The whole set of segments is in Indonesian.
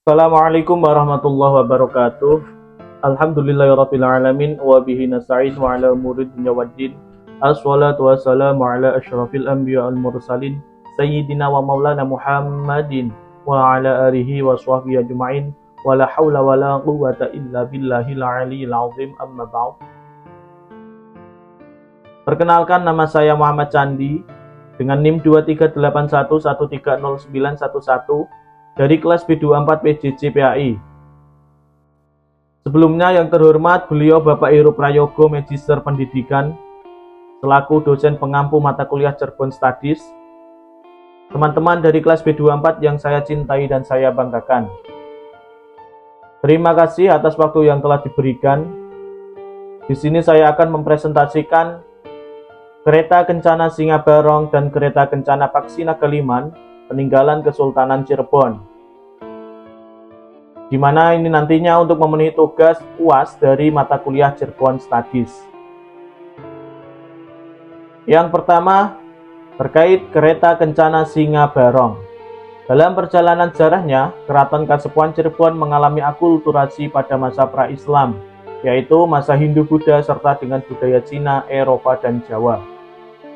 Assalamualaikum warahmatullahi wabarakatuh. Alhamdulillahirabbil alamin wa bihi nasta'in wa ala umuri dunya waddin. Assalatu wassalamu ala asyrafil anbiya wal mursalin sayyidina wa maulana Muhammadin wa ala alihi wa sahbihi ajmain. Wala haula wala quwwata illa billahil aliyyil azim, amma ba'd. Perkenalkan, nama saya Muhammad Candi dengan NIM 2381130911 dari kelas B24 PJJ PAI. Sebelumnya yang terhormat beliau Bapak Heru Prayogo, Magister Pendidikan, selaku dosen pengampu mata kuliah Cirebon Studies. Teman-teman dari kelas B24 yang saya cintai dan saya banggakan. Terima kasih atas waktu yang telah diberikan. Di sini saya akan mempresentasikan Kereta Kencana Singa Barong dan Kereta Kencana Paksi Nagaliman peninggalan Kesultanan Cirebon, di mana ini nantinya untuk memenuhi tugas UAS dari mata kuliah Cirebon Studies. Yang pertama, terkait Kereta Kencana Singa Barong. Dalam perjalanan sejarahnya, Keraton Kasepuhan Cirebon mengalami akulturasi pada masa pra-Islam, yaitu masa Hindu-Buddha serta dengan budaya Cina, Eropa, dan Jawa.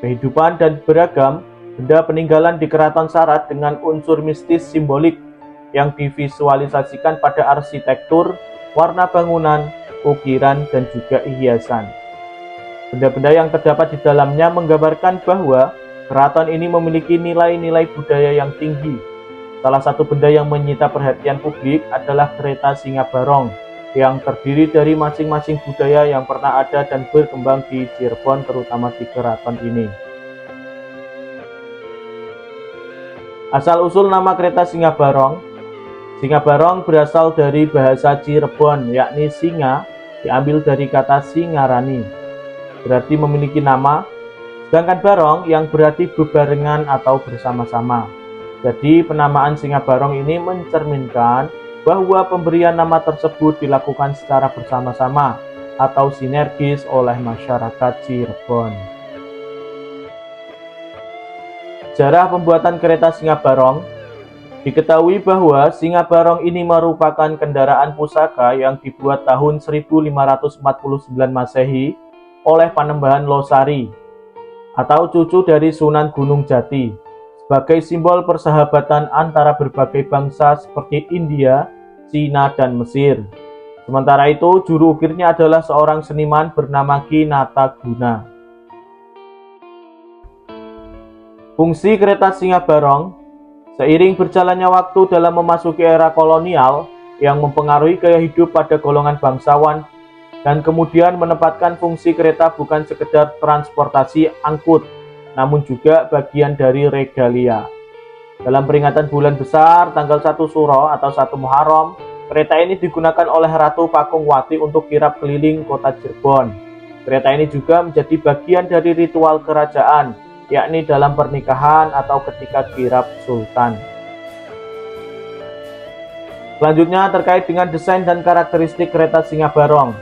Kehidupan dan beragam benda peninggalan di keraton syarat dengan unsur mistis simbolik yang divisualisasikan pada arsitektur, warna bangunan, ukiran, dan juga hiasan. Benda-benda yang terdapat di dalamnya menggambarkan bahwa keraton ini memiliki nilai-nilai budaya yang tinggi. Salah satu benda yang menyita perhatian publik adalah kereta Singa Barong yang terdiri dari masing-masing budaya yang pernah ada dan berkembang di Cirebon, terutama di keraton ini. Asal-usul nama kereta Singa Barong. Singa Barong berasal dari bahasa Cirebon, yakni singa diambil dari kata singarani, berarti memiliki nama, sedangkan barong yang berarti bebarengan atau bersama-sama. Jadi penamaan Singa Barong ini mencerminkan bahwa pemberian nama tersebut dilakukan secara bersama-sama atau sinergis oleh masyarakat Cirebon. Sejarah pembuatan kereta Singa Barong. Diketahui bahwa Singa Barong ini merupakan kendaraan pusaka yang dibuat tahun 1549 Masehi oleh Panembahan Losari atau cucu dari Sunan Gunung Jati sebagai simbol persahabatan antara berbagai bangsa seperti India, Cina, dan Mesir. Sementara itu, juru ukirnya adalah seorang seniman bernama Ki Nataguna. Fungsi kereta Singa Barong. Seiring berjalannya waktu dalam memasuki era kolonial yang mempengaruhi gaya hidup pada golongan bangsawan dan kemudian menempatkan fungsi kereta bukan sekedar transportasi angkut, namun juga bagian dari regalia. Dalam peringatan bulan besar tanggal 1 Suro atau 1 Muharram, kereta ini digunakan oleh Ratu Pakungwati untuk kirap keliling kota Cirebon. Kereta ini juga menjadi bagian dari ritual kerajaan, yakni dalam pernikahan atau ketika kirap sultan. Selanjutnya terkait dengan desain dan karakteristik kereta Singa Barong.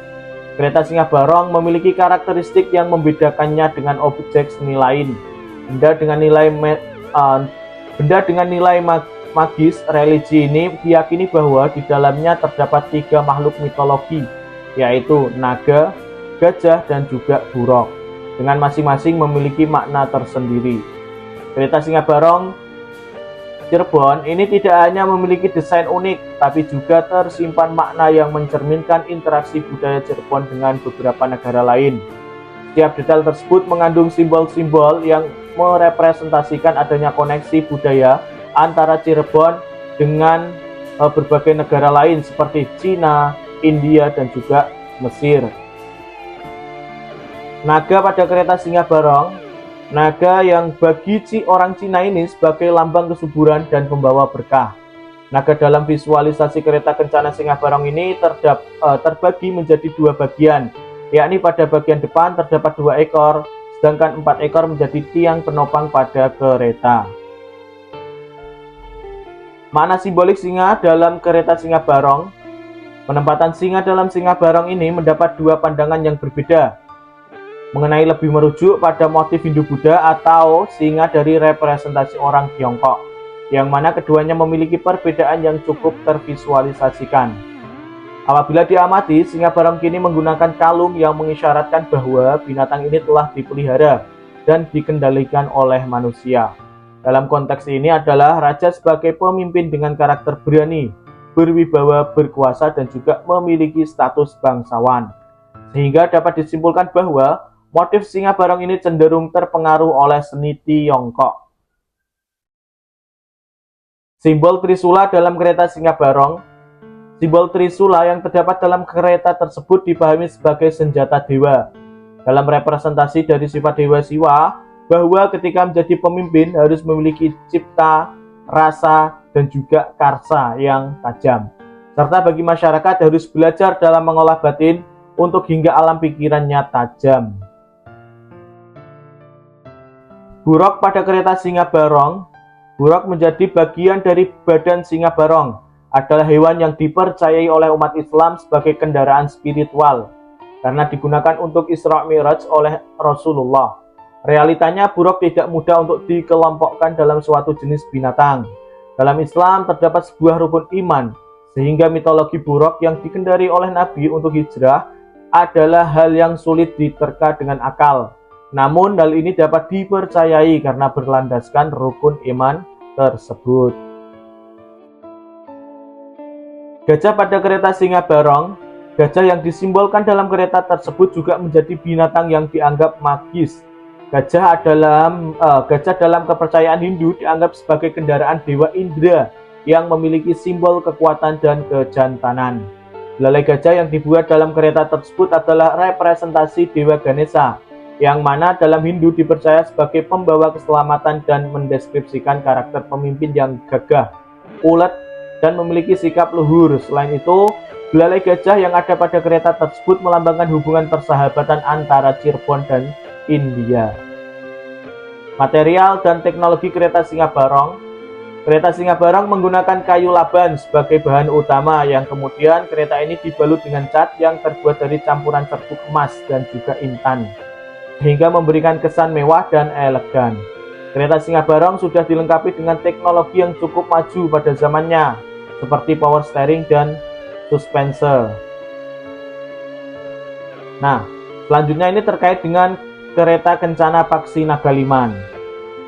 Kereta Singa Barong memiliki karakteristik yang membedakannya dengan objek seni lain. Benda dengan nilai magis religi ini diyakini bahwa di dalamnya terdapat 3 makhluk mitologi, yaitu naga, gajah, dan juga buruk, dengan masing-masing memiliki makna tersendiri. Kereta Singa Barong Cirebon ini tidak hanya memiliki desain unik, tapi juga tersimpan makna yang mencerminkan interaksi budaya Cirebon dengan beberapa negara lain. Setiap detail tersebut mengandung simbol-simbol yang merepresentasikan adanya koneksi budaya antara Cirebon dengan berbagai negara lain seperti Cina, India, dan juga Mesir. Naga pada kereta Singa Barong. Naga yang bagi orang Cina ini sebagai lambang kesuburan dan pembawa berkah. Naga dalam visualisasi kereta Kencana Singa Barong ini terbagi menjadi 2 bagian, yakni pada bagian depan terdapat 2 ekor, sedangkan 4 ekor menjadi tiang penopang pada kereta. Makna simbolik singa dalam kereta Singa Barong. Penempatan singa dalam Singa Barong ini mendapat 2 pandangan yang berbeda. Mengenai lebih merujuk pada motif Hindu-Buddha atau singa dari representasi orang Tiongkok. yang mana keduanya memiliki perbedaan yang cukup tervisualisasikan. Apabila diamati, singa barong kini menggunakan kalung yang mengisyaratkan bahwa binatang ini telah dipelihara dan dikendalikan oleh manusia. Dalam konteks ini adalah raja sebagai pemimpin dengan karakter berani, berwibawa, berkuasa, dan juga memiliki status bangsawan. Sehingga dapat disimpulkan bahwa motif singa barong ini cenderung terpengaruh oleh seni Tiongkok. Simbol Trisula dalam kereta singa barong. Simbol Trisula yang terdapat dalam kereta tersebut dipahami sebagai senjata dewa. Dalam representasi dari sifat dewa Siwa, bahwa ketika menjadi pemimpin harus memiliki cipta, rasa, dan juga karsa yang tajam. Serta bagi masyarakat harus belajar dalam mengolah batin untuk hingga alam pikirannya tajam. Buruk pada kereta singa barong. Buruk menjadi bagian dari badan singa barong, adalah hewan yang dipercayai oleh umat Islam sebagai kendaraan spiritual, karena digunakan untuk Isra Mi'raj oleh Rasulullah. Realitanya buruk tidak mudah untuk dikelompokkan dalam suatu jenis binatang. Dalam Islam terdapat sebuah rukun iman, sehingga mitologi buruk yang dikendari oleh Nabi untuk hijrah adalah hal yang sulit diterka dengan akal. Namun hal ini dapat dipercayai karena berlandaskan rukun iman tersebut. Gajah pada kereta singa barong. Gajah yang disimbolkan dalam kereta tersebut juga menjadi binatang yang dianggap magis. Gajah dalam kepercayaan Hindu dianggap sebagai kendaraan dewa Indra yang memiliki simbol kekuatan dan kejantanan. Belalai gajah yang dibuat dalam kereta tersebut adalah representasi dewa Ganesha, yang mana dalam Hindu dipercaya sebagai pembawa keselamatan dan mendeskripsikan karakter pemimpin yang gagah, ulet, dan memiliki sikap luhur. Selain itu, belalai gajah yang ada pada kereta tersebut melambangkan hubungan persahabatan antara Cirebon dan India. Material dan teknologi kereta singa barong. Kereta singa barong menggunakan kayu laban sebagai bahan utama, yang kemudian kereta ini dibalut dengan cat yang terbuat dari campuran serbuk emas dan juga intan, sehingga memberikan kesan mewah dan elegan. Kereta singa barong sudah dilengkapi dengan teknologi yang cukup maju pada zamannya, seperti power steering dan suspenser. Nah, selanjutnya ini terkait dengan kereta kencana Paksi Nagaliman.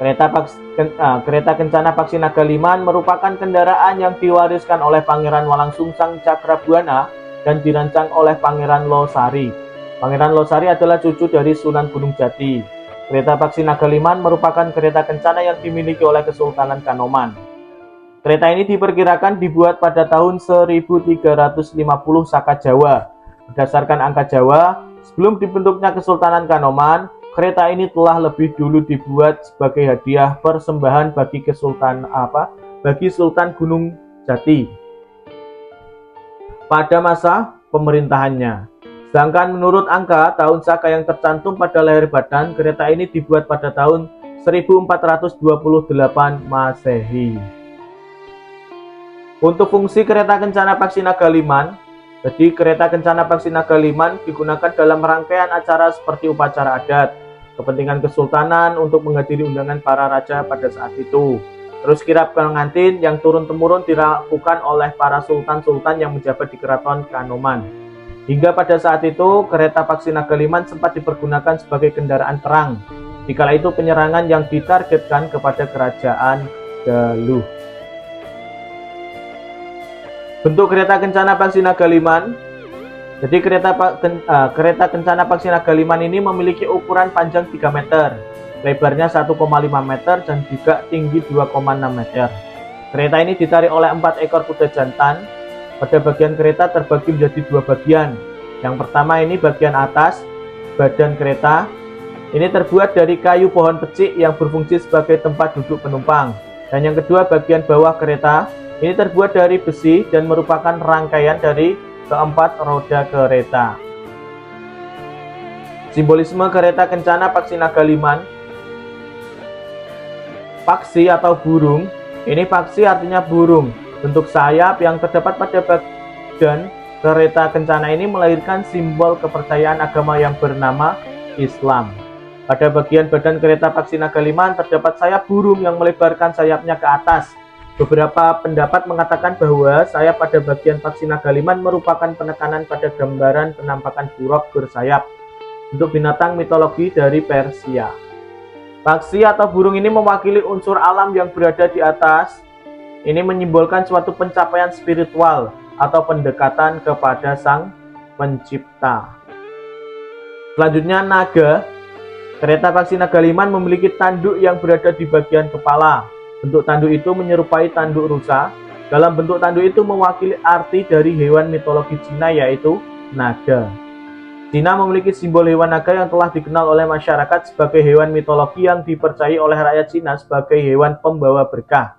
Kereta kencana Paksi Nagaliman merupakan kendaraan yang diwariskan oleh Pangeran Walangsungsang Cakrabuana dan dirancang oleh Pangeran Losari. Pangeran Losari adalah cucu dari Sunan Gunung Jati. Kereta Paksi Nagaliman merupakan kereta kencana yang dimiliki oleh Kesultanan Kanoman. Kereta ini diperkirakan dibuat pada tahun 1350 Saka Jawa. Berdasarkan angka Jawa, sebelum dibentuknya Kesultanan Kanoman, kereta ini telah lebih dulu dibuat sebagai hadiah persembahan bagi Sultan Gunung Jati pada masa pemerintahannya. Sedangkan menurut angka tahun Saka yang tercantum pada layar badan, kereta ini dibuat pada tahun 1428 Masehi. Untuk fungsi kereta kencana Paksi Nagaliman, jadi kereta kencana Paksi Nagaliman digunakan dalam rangkaian acara seperti upacara adat, kepentingan kesultanan untuk menghadiri undangan para raja pada saat itu. Terus kirap pengantin yang turun-temurun dilakukan oleh para sultan-sultan yang menjabat di keraton Kanoman. Hingga pada saat itu, kereta Paksi Nagaliman sempat dipergunakan sebagai kendaraan perang. Dikala itu penyerangan yang ditargetkan kepada kerajaan Galuh. Bentuk kereta kencana Paksi Nagaliman. Jadi kereta kencana Paksi Nagaliman ini memiliki ukuran panjang 3 meter, lebarnya 1,5 meter, dan juga tinggi 2,6 meter. Kereta ini ditarik oleh 4 ekor kuda jantan. Pada bagian kereta terbagi menjadi 2 bagian. Yang pertama ini bagian atas, badan kereta. Ini terbuat dari kayu pohon pecik yang berfungsi sebagai tempat duduk penumpang. Dan yang kedua bagian bawah kereta. Ini terbuat dari besi dan merupakan rangkaian dari keempat roda kereta. Simbolisme kereta kencana Paksi Nagaliman. Paksi atau burung. Ini paksi artinya burung. Bentuk sayap yang terdapat pada badan kereta kencana ini melahirkan simbol kepercayaan agama yang bernama Islam. Pada bagian badan kereta Paksi Nagaliman terdapat sayap burung yang melebarkan sayapnya ke atas Beberapa pendapat mengatakan bahwa sayap pada bagian faksi naga liman merupakan penekanan pada gambaran penampakan buruk bersayap untuk binatang mitologi dari Persia. Faksi atau burung ini mewakili unsur alam yang berada di atas. Ini menyimbolkan suatu pencapaian spiritual atau pendekatan kepada Sang Pencipta. Selanjutnya naga. Kereta faksi naga liman memiliki tanduk yang berada di bagian kepala. Bentuk tanduk itu menyerupai tanduk rusa. Dalam bentuk tanduk itu mewakili arti dari hewan mitologi Cina, yaitu naga. Cina memiliki simbol hewan naga yang telah dikenal oleh masyarakat sebagai hewan mitologi yang dipercayai oleh rakyat Cina sebagai hewan pembawa berkah.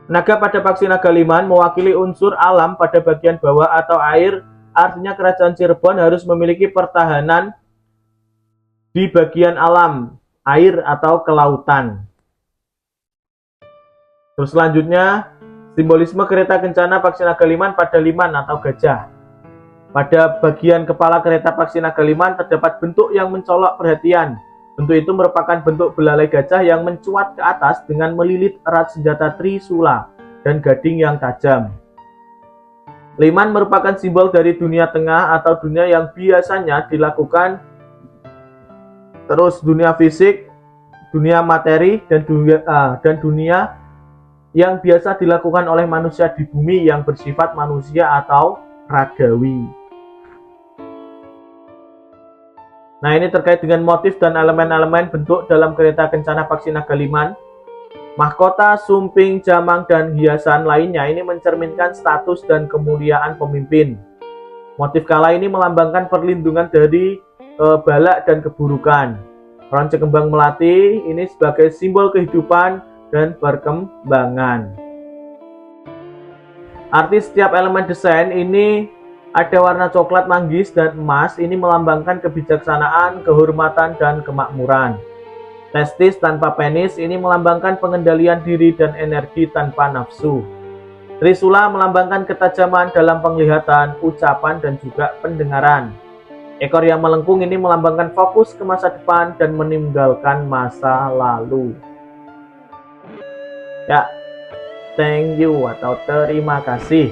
Naga pada faksi naga liman mewakili unsur alam pada bagian bawah atau air, artinya kerajaan Cirebon harus memiliki pertahanan di bagian alam, air atau kelautan. Terus selanjutnya, simbolisme kereta kencana faksi naga liman pada liman atau gajah. Pada bagian kepala kereta faksi naga liman terdapat bentuk yang mencolok perhatian. Bentuk itu merupakan bentuk belalai gajah yang mencuat ke atas dengan melilit erat senjata trisula dan gading yang tajam. Liman merupakan simbol dari dunia tengah atau dunia yang biasanya dilakukan terus dunia fisik, dunia materi, dan dunia yang biasa dilakukan oleh manusia di bumi yang bersifat manusia atau ragawi. Nah, ini terkait dengan motif dan elemen-elemen bentuk dalam kereta kencana faksi naga liman. Mahkota, sumping, jamang, dan hiasan lainnya ini mencerminkan status dan kemuliaan pemimpin. Motif kala ini melambangkan perlindungan dari balak dan keburukan. Ronceng kembang melati ini sebagai simbol kehidupan dan perkembangan. Arti setiap elemen desain ini ada warna coklat manggis dan emas, ini melambangkan kebijaksanaan, kehormatan, dan kemakmuran. Testis tanpa penis ini melambangkan pengendalian diri dan energi tanpa nafsu. Trisula melambangkan ketajaman dalam penglihatan, ucapan, dan juga pendengaran. Ekor yang melengkung ini melambangkan fokus ke masa depan dan meninggalkan masa lalu. Ya, thank you atau terima kasih.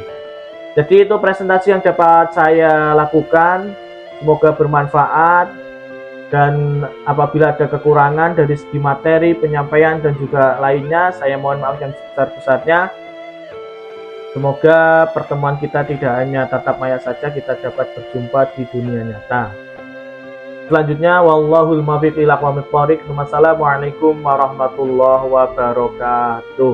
Jadi itu presentasi yang dapat saya lakukan, semoga bermanfaat, dan apabila ada kekurangan dari segi materi, penyampaian, dan juga lainnya, saya mohon maaf yang sebesar-besarnya. Semoga pertemuan kita tidak hanya tatap maya saja, kita dapat berjumpa di dunia nyata. Selanjutnya, wallahul muwaffiq ila aqwamit thoriq. Wassalamualaikum warahmatullahi wabarakatuh.